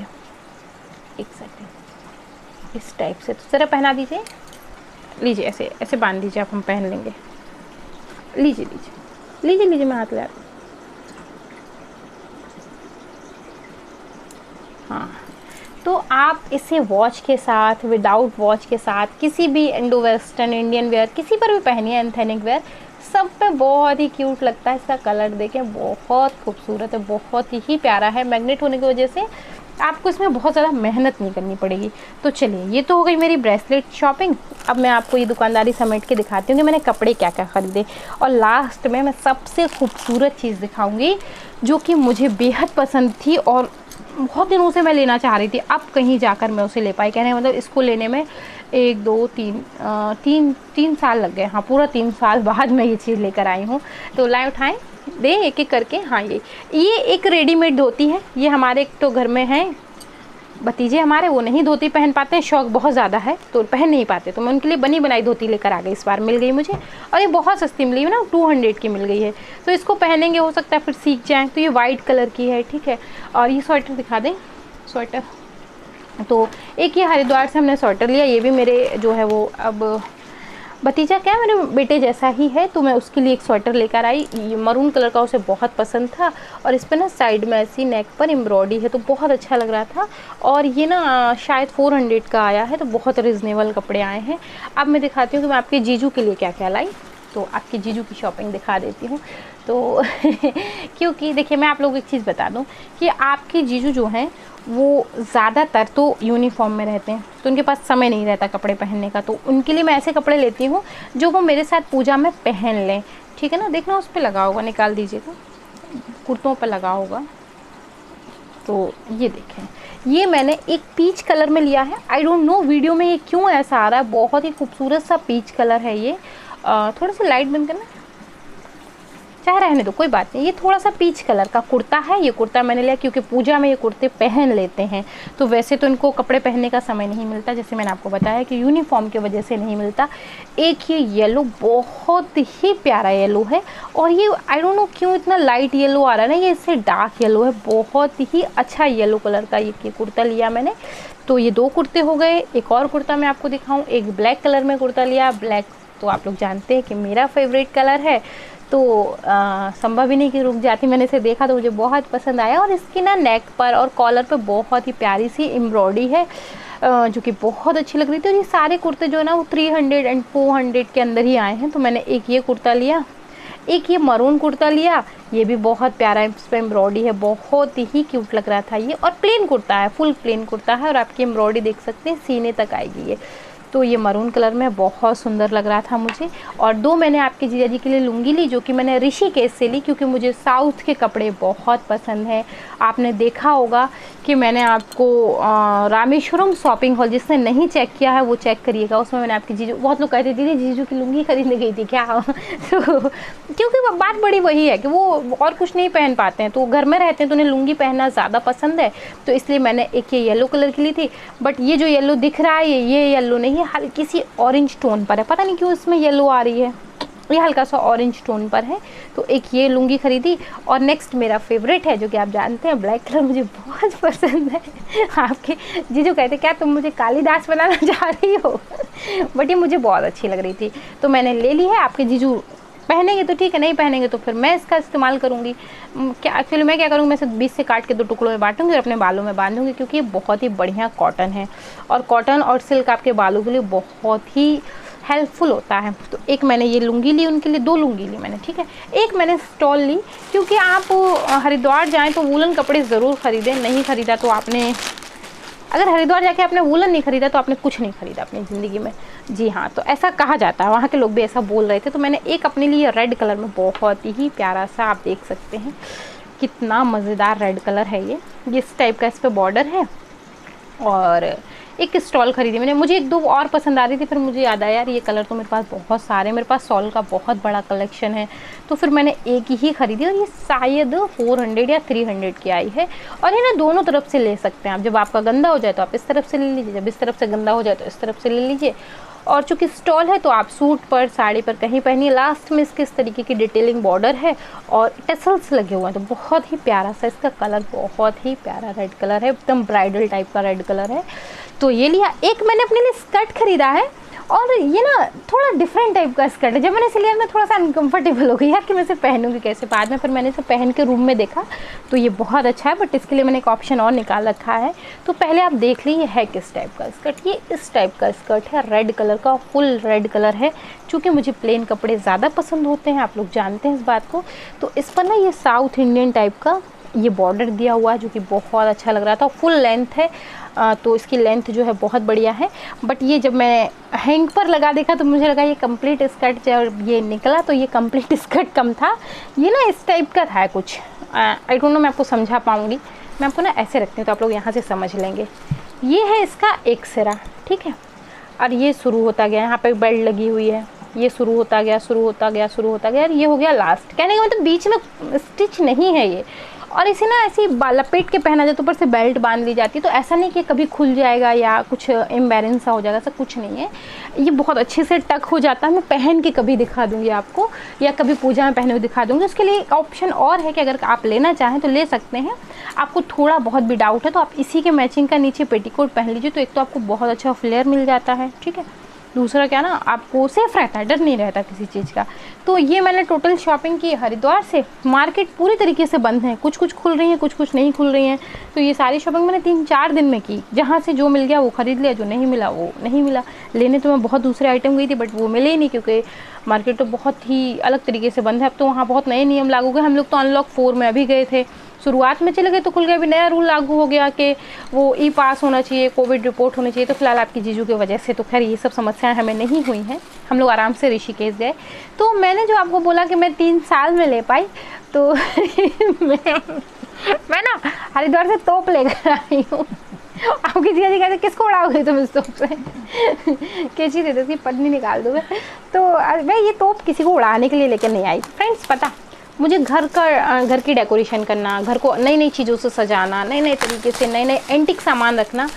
एक सेकेंड, इस टाइप से। तो ज़रा पहना दीजिए, लीजिए ऐसे ऐसे बांध दीजिए, आप हम पहन लेंगे। लीजिए लीजिए लीजिए लीजिए, मैं हाथ ले आता हूँ। हाँ, तो आप इसे वॉच के साथ, विदाउट वॉच के साथ, किसी भी इंडो वेस्टर्न, इंडियन वेयर, किसी पर भी पहनिए, एथनिक वेयर, सब पे बहुत ही क्यूट लगता है। इसका कलर देखें, बहुत खूबसूरत है, बहुत ही प्यारा है। मैग्नेट होने की वजह से आपको इसमें बहुत ज़्यादा मेहनत नहीं करनी पड़ेगी। तो चलिए, ये तो हो गई मेरी ब्रेसलेट शॉपिंग। अब मैं आपको ये दुकानदारी समेट के दिखाती हूँ कि मैंने कपड़े क्या क्या ख़रीदे। और लास्ट में मैं सबसे खूबसूरत चीज़ दिखाऊँगी जो कि मुझे बेहद पसंद थी और बहुत दिनों से मैं लेना चाह रही थी। अब कहीं जाकर मैं उसे ले पाई। कहने मतलब इसको लेने में 1 2 3 साल लग गए। हाँ, पूरा 3 साल बाद मैं ये चीज़ लेकर आई हूँ। तो लाए उठाएं, दे एक एक करके। हाँ, ये एक रेडीमेड धोती है। ये हमारे एक तो घर में है भतीजे हमारे, वो नहीं धोती पहन पाते हैं, शौक बहुत ज़्यादा है तो पहन नहीं पाते। तो मैं उनके लिए बनी बनाई धोती लेकर आ गई, इस बार मिल गई मुझे। और ये बहुत सस्ती मिली है ना, 200 की मिल गई है। तो इसको पहनेंगे, हो सकता है फिर सीख जाएँ। तो ये वाइट कलर की है, ठीक है। और ये स्वेटर दिखा दें, स्वेटर। तो एक ये हरिद्वार से हमने स्वेटर लिया, ये भी मेरे जो है वो अब भतीजा क्या मेरे बेटे जैसा ही है, तो मैं उसके लिए एक स्वेटर लेकर आई। ये मरून कलर का उसे बहुत पसंद था। और इस पर ना साइड में ऐसी नेक पर एम्ब्रॉयडरी है, तो बहुत अच्छा लग रहा था। और ये ना शायद 400 का आया है, तो बहुत रिजनेबल कपड़े आए हैं। अब मैं दिखाती हूँ कि मैं आपके जीजू के लिए क्या क्या लाई। तो आपके जीजू की शॉपिंग दिखा देती हूँ। तो क्योंकि देखिए, मैं आप लोगों को एक चीज़ बता दूँ कि आपके जीजू जो हैं वो ज़्यादातर तो यूनिफॉर्म में रहते हैं, तो उनके पास समय नहीं रहता कपड़े पहनने का। तो उनके लिए मैं ऐसे कपड़े लेती हूँ जो वो मेरे साथ पूजा में पहन लें, ठीक है ना। देखना उस पर लगा होगा, निकाल दीजिएगा, कुर्तों पर लगा होगा। तो ये देखें, ये मैंने एक पीच कलर में लिया है। आई डोंट नो वीडियो में ये क्यों ऐसा आ रहा है, बहुत ही खूबसूरत सा पीच कलर है ये। थोड़ा सा लाइट बंद करना, चाहे रहने दो, कोई बात नहीं। ये थोड़ा सा पीच कलर का कुर्ता है। ये कुर्ता मैंने लिया क्योंकि पूजा में ये कुर्ते पहन लेते हैं। तो वैसे तो इनको कपड़े पहनने का समय नहीं मिलता, जैसे मैंने आपको बताया कि यूनिफॉर्म की वजह से नहीं मिलता। एक ये येलो बहुत ही प्यारा येलो है। और ये आई डोंट नो क्यों इतना लाइट येलो आ रहा है ना, ये इससे डार्क येलो है, बहुत ही अच्छा येलो कलर का ये कुर्ता लिया मैंने। तो ये 2 कुर्ते हो गए। एक और कुर्ता मैं आपको दिखाऊँ, एक ब्लैक कलर में कुर्ता लिया। ब्लैक तो आप लोग जानते हैं कि मेरा फेवरेट कलर है, तो संभव ही नहीं कि रुक जाती। मैंने इसे देखा तो मुझे बहुत पसंद आया। और इसकी ना नेक पर और कॉलर पे बहुत ही प्यारी सी एम्ब्रॉयडरी है जो कि बहुत अच्छी लग रही थी। और ये सारे कुर्ते जो है ना वो 300 और 400 के अंदर ही आए हैं। तो मैंने एक ये कुर्ता लिया, एक ये मरून कुर्ता लिया। ये भी बहुत प्यारा है, इस पर एम्ब्रॉयडरी है, बहुत ही क्यूट लग रहा था ये। और प्लेन कुर्ता है, फुल प्लेन कुर्ता है। और आपकी एम्ब्रॉयडरी देख सकते हैं, सीने तक आएगी ये। तो ये मरून कलर में बहुत सुंदर लग रहा था मुझे। और 2 मैंने आपके जीजा जी के लिए लुंगी ली, जो कि मैंने ऋषिकेश से ली, क्योंकि मुझे साउथ के कपड़े बहुत पसंद हैं। आपने देखा होगा कि मैंने आपको रामेश्वरम शॉपिंग हॉल, जिसने नहीं चेक किया है वो चेक करिएगा। उसमें मैंने आपकी जीजू, बहुत लोग कहते दीदी जीजू की लुंगी खरीदने गई थी क्या। तो क्योंकि बात बड़ी वही है कि वो और कुछ नहीं पहन पाते हैं, तो घर में रहते हैं तो उन्हें लुंगी पहनना ज़्यादा पसंद है। तो इसलिए मैंने एक ये येलो कलर की ली थी। बट ये जो येलो दिख रहा है ये येलो नहीं है, हल्की सी ऑरेंज टोन पर है। पता नहीं क्यों इसमें येलो आ रही है, ये हल्का सा ऑरेंज टोन पर है, तो एक ये लुंगी खरीदी। और नेक्स्ट मेरा फेवरेट है जो कि आप जानते हैं, ब्लैक कलर मुझे बहुत पसंद है। आपके जीजू कहते क्या तुम मुझे कालिदास बनाना चाह रही हो, बट ये मुझे बहुत अच्छी लग रही थी तो मैंने ले ली है। आपके जीजू पहनेंगे तो ठीक है, नहीं पहनेंगे तो फिर मैं इसका इस्तेमाल करूँगी। क्या एक्चुअली मैं क्या करूँगी, मैं इसे 20 से काट के 2 टुकड़ों में बांटूंगी और अपने बालों में बांधूंगी, क्योंकि ये बहुत ही बढ़िया कॉटन है और कॉटन और सिल्क आपके बालों के लिए बहुत ही हेल्पफुल होता है। तो एक मैंने ये लुंगी ली, उनके लिए 2 लुंगी ली मैंने, ठीक है। एक मैंने स्टॉल ली, क्योंकि आप हरिद्वार जाएँ तो वूलन कपड़े ज़रूर ख़रीदें, नहीं ख़रीदा तो आपने, अगर हरिद्वार जाके आपने वूलन नहीं खरीदा तो आपने कुछ नहीं खरीदा अपनी ज़िंदगी में। जी हाँ, तो ऐसा कहा जाता है, वहाँ के लोग भी ऐसा बोल रहे थे। तो मैंने एक अपने लिए रेड कलर में, बहुत ही प्यारा सा, आप देख सकते हैं कितना मज़ेदार रेड कलर है ये इस टाइप का, इस पर बॉर्डर है। और एक स्टॉल खरीदी मैंने, मुझे 1-2 और पसंद आ रही थी, फिर मुझे याद आया यार ये कलर तो मेरे पास बहुत सारे, मेरे पास सॉल का बहुत बड़ा कलेक्शन है, तो फिर मैंने एक ही खरीदी। और ये शायद 400 या 300 की आई है। और ये ना दोनों तरफ से ले सकते हैं आप, जब आपका गंदा हो जाए तो आप इस तरफ से ले लीजिए, जब इस तरफ से गंदा हो जाए तो इस तरफ से ले लीजिए। और चूँकि स्टॉल है तो आप सूट पर, साड़ी पर कहीं पहनिए। लास्ट में इसके इस तरीके की डिटेलिंग बॉर्डर है और टेसल्स लगे हुए हैं, तो बहुत ही प्यारा सा इसका कलर, बहुत ही प्यारा रेड कलर है, एकदम ब्राइडल टाइप का रेड कलर है। तो ये लिया। एक मैंने अपने लिए स्कर्ट खरीदा है, और ये ना थोड़ा डिफरेंट टाइप का स्कर्ट है। जब मैंने इसे लिया मैं थोड़ा सा अनकंफर्टेबल हो गई यार कि मैं इसे पहनूंगी कैसे। बाद में फिर मैंने इसे पहन के रूम में देखा तो ये बहुत अच्छा है, बट इसके लिए मैंने एक ऑप्शन और निकाल रखा है। तो पहले आप देख लीजिए है किस टाइप का स्कर्ट। ये इस टाइप का स्कर्ट है, रेड कलर का, फुल रेड कलर है। चूँकि मुझे प्लेन कपड़े ज़्यादा पसंद होते हैं, आप लोग जानते हैं इस बात को। तो इस पर ना ये साउथ इंडियन टाइप का ये बॉर्डर दिया हुआ है, जो कि बहुत अच्छा लग रहा था। फुल लेंथ है, तो इसकी लेंथ जो है बहुत बढ़िया है। बट ये जब मैं हैंग पर लगा देखा तो मुझे लगा ये कंप्लीट स्कर्ट, जब ये निकला तो ये कंप्लीट स्कर्ट कम था। ये ना इस टाइप का था कुछ, आई डोंट नो मैं आपको समझा पाऊँगी। मैं आपको ना ऐसे रखती हूँ तो आप लोग यहाँ से समझ लेंगे। ये है इसका एक सिरा, ठीक है, और ये शुरू होता गया, यहाँ पर बेल्ट लगी हुई है, ये शुरू होता गया, शुरू होता गया, शुरू होता गया, और ये हो गया लास्ट। कहने का मतलब बीच में स्टिच नहीं है ये। और इसे ना ऐसे लपेट के पहना जाए तो ऊपर से बेल्ट बांध ली जाती है, तो ऐसा नहीं कि कभी खुल जाएगा या कुछ एम्बैरेंस सा हो जाएगा, ऐसा कुछ नहीं है। ये बहुत अच्छे से टक हो जाता है। मैं पहन के कभी दिखा दूंगी आपको, या कभी पूजा में पहने हुए दिखा दूंगी। उसके लिए एक ऑप्शन और है कि अगर आप लेना चाहें तो ले सकते हैं। आपको थोड़ा बहुत भी डाउट है तो आप इसी के मैचिंग का नीचे पेटीकोट पहन लीजिए, तो एक तो आपको बहुत अच्छा फ्लेयर मिल जाता है, ठीक है। दूसरा क्या ना, आपको सेफ रहता है, डर नहीं रहता किसी चीज़ का। तो ये मैंने टोटल शॉपिंग की हरिद्वार से। मार्केट पूरी तरीके से बंद है, कुछ कुछ खुल रही हैं, कुछ कुछ नहीं खुल रही हैं। तो ये सारी शॉपिंग मैंने 3-4 दिन में की। जहाँ से जो मिल गया वो ख़रीद लिया, जो नहीं मिला वो नहीं मिला। लेने तो मैं बहुत दूसरे आइटम गई थी, बट वो मिले ही नहीं, क्योंकि मार्केट तो बहुत ही अलग तरीके से बंद है। अब तो वहाँ बहुत नए नियम लागू गए। हम लोग तो अनलॉक 4 में अभी गए थे, शुरुआत में चले गए तो खुल गए। अभी नया रूल लागू हो गया कि वो ई पास होना चाहिए, कोविड रिपोर्ट होनी चाहिए। तो फिलहाल आपकी जीजू की वजह से तो खैर ये सब समस्याएं हमें नहीं हुई हैं, हम लोग आराम से ऋषिकेश गए। तो मैंने जो आपको बोला कि मैं 3 साल में ले पाई, तो मैं ना हरिद्वार से तोप लेकर आई हूँ। आपकी जीजा जी कहते किसको उड़ाओगे तुम इस तोप से? कैची देते इसकी पत्नी निकाल दो। तो मैं ये तोप किसी को उड़ाने के लिए लेकर नहीं आई फ्रेंड्स। पता मुझे घर की डेकोरेशन करना, घर को नई नई चीज़ों से सजाना, नए नए तरीके से नए नए एंटिक सामान रखना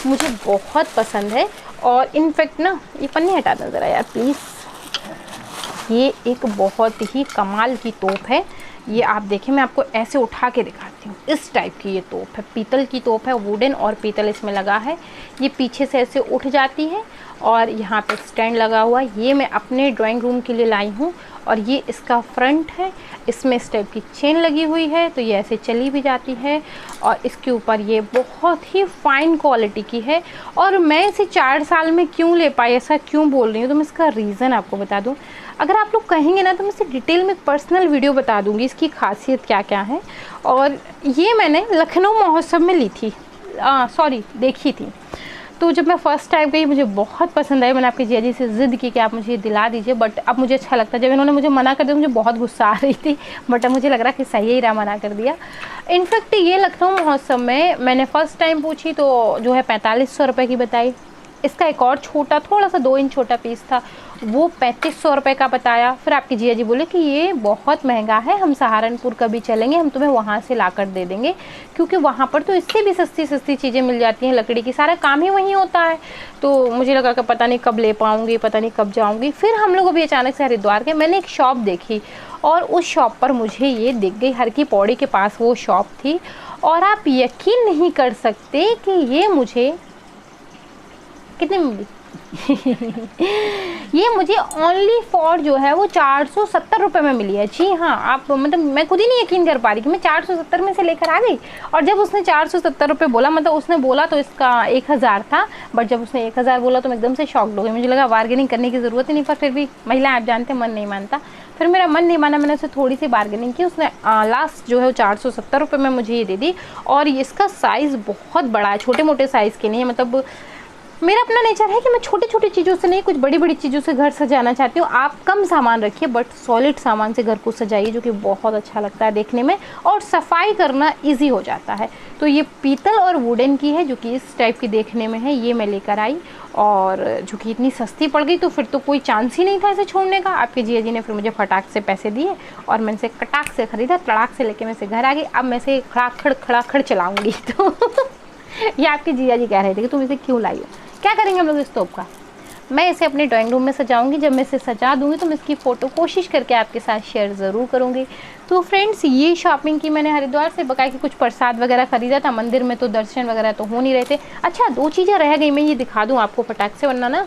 मुझे बहुत पसंद है। और इनफैक्ट ना, ये पन्नी हटा दो ज़रा यार प्लीज़। ये एक बहुत ही कमाल की तोप है। ये आप देखें, मैं आपको ऐसे उठा के दिखाती हूँ। इस टाइप की ये तोप है, पीतल की तोप है, वुडन और पीतल इसमें लगा है। ये पीछे से ऐसे उठ जाती है और यहाँ पे स्टैंड लगा हुआ है। ये मैं अपने ड्राइंग रूम के लिए लाई हूँ। और ये इसका फ्रंट है, इसमें इस टाइप की चेन लगी हुई है, तो ये ऐसे चली भी जाती है। और इसके ऊपर ये बहुत ही फाइन क्वालिटी की है। और मैं इसे 4 साल में क्यों ले पाई, ऐसा क्यों बोल रही हूँ, तो मैं इसका रीज़न आपको बता दूँ। अगर आप लोग कहेंगे ना तो मैं इसे डिटेल में पर्सनल वीडियो बता दूँगी, इसकी खासियत क्या क्या है। और ये मैंने लखनऊ महोत्सव में ली थी, देखी थी। तो जब मैं फ़र्स्ट टाइम गई मुझे बहुत पसंद आई। मैंने आपके जीजा जी से ज़िद की कि आप मुझे दिला दीजिए, बट अब मुझे अच्छा लगता है। जब इन्होंने मुझे मना कर दिया मुझे बहुत गुस्सा आ रही थी, बट अब मुझे लग रहा कि सही ही रहा, मना कर दिया। इनफैक्ट ये लखनऊ महोत्सव में मैंने फ़र्स्ट टाइम पूछी तो जो है 4500 रुपये की बताई, इसका एक और छोटा थोड़ा सा 2 इंच छोटा पीस था, वो 3500 रुपये का बताया। फिर आपके जिया जी बोले कि ये बहुत महंगा है, हम सहारनपुर कभी चलेंगे, हम तुम्हें वहाँ से ला कर दे देंगे, क्योंकि वहाँ पर तो इससे भी सस्ती सस्ती चीज़ें मिल जाती हैं, लकड़ी की, सारा काम ही वहीं होता है। तो मुझे लगा कि पता नहीं कब ले पाऊँगी, पता नहीं कब जाऊँगी। फिर हम लोग अभी अचानक से हरिद्वार के, मैंने एक शॉप देखी और उस शॉप पर मुझे ये दिख गई, हर की पौड़ी के पास वो शॉप थी। और आप यकीन नहीं कर सकते कि ये मुझे कितने में मिली ये मुझे ओनली फॉर जो है वो 470 रुपये में मिली है। जी हाँ, आप मतलब मैं खुद ही नहीं यकीन कर पा रही कि मैं 470 में से लेकर आ गई। और जब उसने 470 रुपये बोला, मतलब उसने बोला तो इसका 1000 था, बट जब उसने 1000 बोला तो मैं एकदम से शॉक्ड हो गई। मुझे लगा बार्गेनिंग करने की ज़रूरत ही नहीं, पर फिर भी महिला आप जानते हैं मन नहीं मानता। फिर मेरा मन नहीं माना, मैंने उसे थोड़ी सी बार्गेनिंग की, उसने लास्ट जो है वो 470 रुपये में मुझे ये दे दी। और इसका साइज़ बहुत बड़ा है, छोटे मोटे साइज़ के नहीं है। मतलब मेरा अपना नेचर है कि मैं छोटी छोटी चीज़ों से नहीं, कुछ बड़ी बड़ी चीज़ों से घर सजाना चाहती हूँ। आप कम सामान रखिए बट सॉलिड सामान से घर को सजाइए, जो कि बहुत अच्छा लगता है देखने में और सफाई करना इजी हो जाता है। तो ये पीतल और वुडन की है, जो कि इस टाइप की देखने में है, ये मैं लेकर आई और जो कि इतनी सस्ती पड़ गई, तो फिर तो कोई चांस ही नहीं था इसे छोड़ने का। आपके जिया जी ने फिर मुझे फटाक से पैसे दिए और मैंने से कटाक से ख़रीदा, तड़ाक से लेके मैं से घर आ गई। अब मैं से खड़ाखड़ चलाऊँगी। तो ये आपके जिया जी कह रहे थे कि तुम इसे क्यों लाई हो। क्या करेंगे हम लोग इस स्टोव का, मैं इसे अपने ड्राइंग रूम में सजाऊंगी। जब मैं इसे सजा दूंगी तो मैं इसकी फ़ोटो कोशिश करके आपके साथ शेयर ज़रूर करूंगी। तो फ्रेंड्स, ये शॉपिंग की मैंने हरिद्वार से, बकाया कि कुछ प्रसाद वगैरह ख़रीदा था। मंदिर में तो दर्शन वगैरह तो हो नहीं रहे थे। अच्छा, 2 चीज़ें रह गई, मैं ये दिखा दूँ आपको फटाक से, वरना ना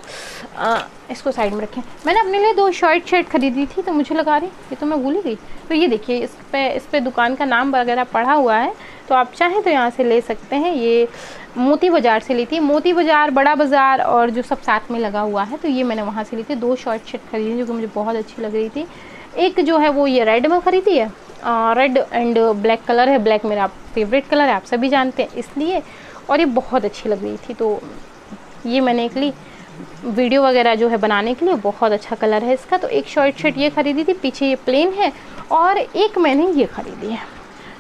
इसको साइड में रखें। मैंने अपने लिए 2 शर्ट खरीदी थी, तो मुझे लगा रही ये तो मैं भूल ही गई। तो ये देखिए, इस पे दुकान का नाम वगैरह पढ़ा हुआ है, तो आप चाहें तो यहाँ से ले सकते हैं। ये मोती बाज़ार से ली थी, मोती बाज़ार, बड़ा बाज़ार और जो सब साथ में लगा हुआ है, तो ये मैंने वहाँ से ली थी। 2 शर्ट खरीदी जो कि मुझे बहुत अच्छी लग रही थी। एक जो है वो ये रेड में खरीदी है, रेड एंड ब्लैक कलर है। ब्लैक मेरा फेवरेट कलर है, आप सभी जानते हैं इसलिए, और ये बहुत अच्छी लग रही थी, तो ये मैंने एक ली वीडियो वगैरह जो है बनाने के लिए। बहुत अच्छा कलर है इसका। तो एक शर्ट ये ख़रीदी थी, पीछे ये प्लेन है, और एक मैंने ये ख़रीदी है।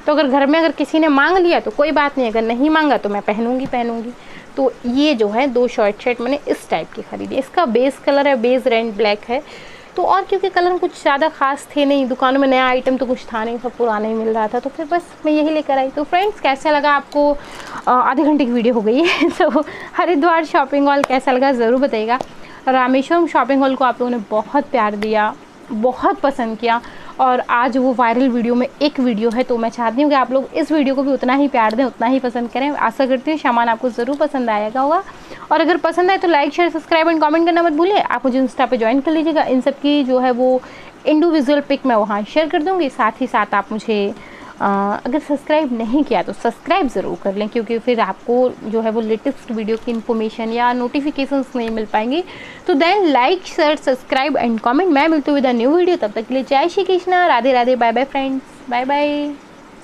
तो अगर घर में अगर किसी ने मांग लिया तो कोई बात नहीं, अगर नहीं मांगा तो मैं पहनूंगी। तो ये जो है 2 शर्ट मैंने इस टाइप की ख़रीदी। इसका बेस कलर है, बेस रेड ब्लैक है। तो और क्योंकि कलर कुछ ज़्यादा खास थे नहीं, दुकानों में नया आइटम तो कुछ था नहीं, सब पुराना ही मिल रहा था, तो फिर बस मैं यही लेकर आई। तो फ्रेंड्स, कैसा लगा आपको? आधे घंटे की वीडियो हो गई है। तो हरिद्वार शॉपिंग हॉल कैसा लगा ज़रूर बताइएगा। रामेश्वरम शॉपिंग हॉल को आप लोगों ने बहुत प्यार दिया, बहुत पसंद किया, और आज वो वायरल वीडियो में एक वीडियो है। तो मैं चाहती हूँ कि आप लोग इस वीडियो को भी उतना ही प्यार दें, उतना ही पसंद करें। आशा करती हूँ सामान आपको ज़रूर पसंद आएगा होगा, और अगर पसंद आए तो like, share, subscribe and comment करना मत भूलिए। आप मुझे इंस्टा पे ज्वाइन कर लीजिएगा। इन सब की जो है वो इंडिविजुअल पिक मैं वहाँ शेयर कर दूँगी। साथ ही साथ आप मुझे अगर सब्सक्राइब नहीं किया तो सब्सक्राइब ज़रूर कर लें, क्योंकि फिर आपको जो है वो लेटेस्ट वीडियो की इन्फॉर्मेशन या नोटिफिकेशंस नहीं मिल पाएंगी। तो then like, share, subscribe and comment. मैं मिलती हूँ विद अ न्यू वीडियो। तब तक के लिए जय Shri Krishna, Radhe Radhe, bye bye friends, bye bye.